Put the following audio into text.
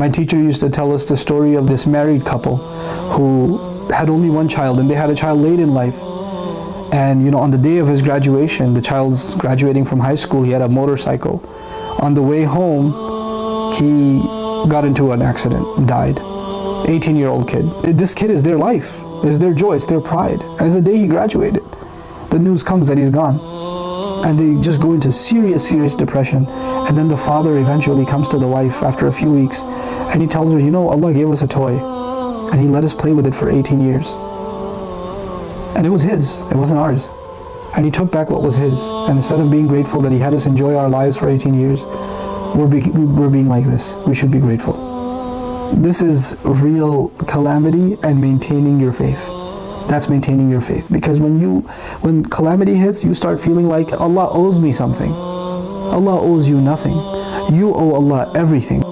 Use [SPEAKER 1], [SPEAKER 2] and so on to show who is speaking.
[SPEAKER 1] My teacher used to tell us the story of this married couple who had only one child, and they had a child late in life. And on the day of his graduation, the child's graduating from high school, he had a motorcycle. On the way home, he got into an accident and died. 18-year-old kid. This kid is their life, is their joy, it's their pride. As the day he graduated, the news comes that he's gone. And they just go into serious depression. And then the father eventually comes to the wife after a few weeks, and he tells her, Allah gave us a toy, and He let us play with it for 18 years. And it was His, it wasn't ours. And He took back what was His. And instead of being grateful that He had us enjoy our lives for 18 years, we're being like this. We should be grateful. This is real calamity and maintaining your faith. That's maintaining your faith. Because when calamity hits, you start feeling like Allah owes me something. Allah owes you nothing. You owe Allah everything.